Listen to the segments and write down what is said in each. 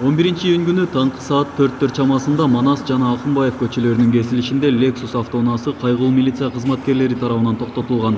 Он биринчи июнь күнү таңкы саат 4 чамасында Манас жана Акынбаев көчөлөрүнүн кесилишинде Lexus автоунаасы кайгылуу милиция кызматкерлери тарабынан токтотулган.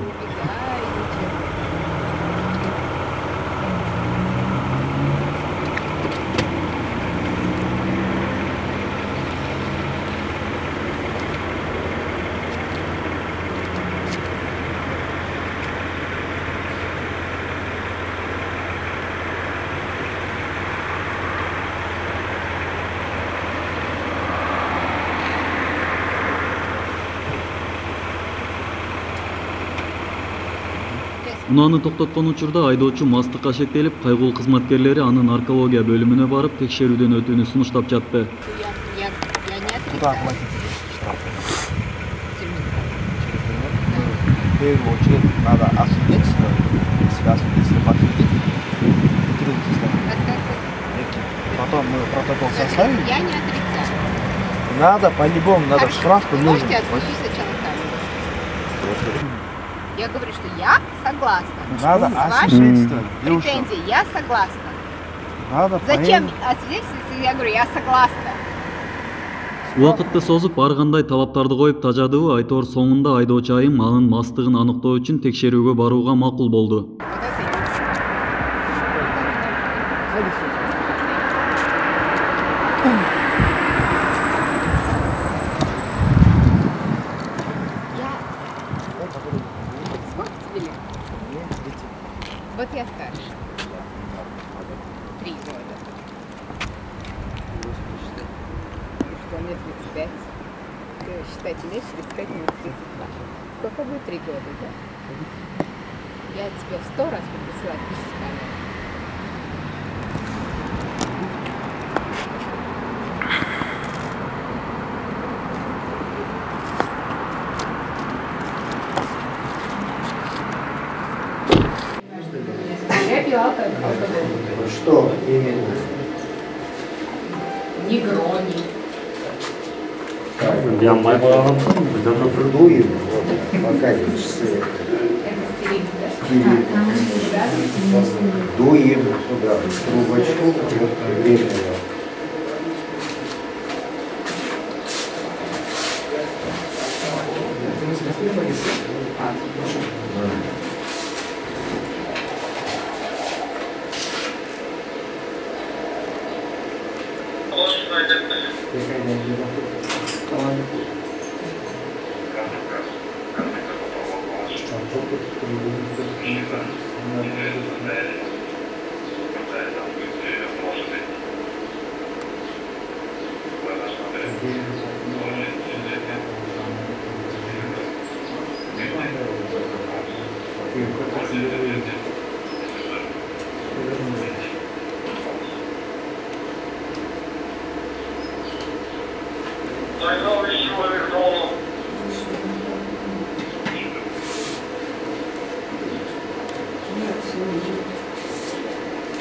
Унааны токтоткон учурда айдоочу мастыкка шектелип, кайгылуу кызматкерлери аны наркология бөлүмүнө барып текшерүүдөн өтүүнү сунуштап жатты. Куда оплатить штраф? В первую очередь надо освидетельство, если подтвердить, потом мы протокол составим. Я не отрицаю. Надо, по-любому, надо справку нужно. Можете отключить сначала камеру. Я говорю, что я согласна. Надо освидетельствовать. Претензии, я согласна. Надо Зачем освидетельствовать, я говорю, я согласна. Убакытты созуп, ар кандай талаптарды коюп тажадыбы Айтор соңунда айдоочу айым анын мастыгын аныктоо үчүн текшерүүгө барууга макул болду. Вот я старше. 3 года. Что мне 35. Считайте, мне 35, мне 32. Сколько будет 3 года, да? Я тебе 100 раз буду присылать без камеры. Я пила алкоголь. Что именно? Негрони. Я мать была. Дуем, показываем часы. Это стерильно, да? Дуем сюда, трубочку, временно.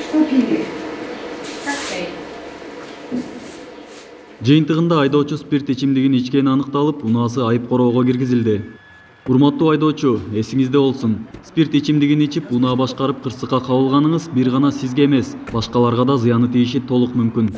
Что пили? Коктейль. Жыйынтыгында айдоочу спирт ичимдигин ичкени аныкталып, унаасы айып короого киргизилди. Урматтуу айдоочу, эсиңизде болсун. Спирт ичимдигин ичип, унаа башкарып кырсыкка кабылганыңыз бир гана сизге эмес, башкаларга да зыяны тийиши толук мүмкүн.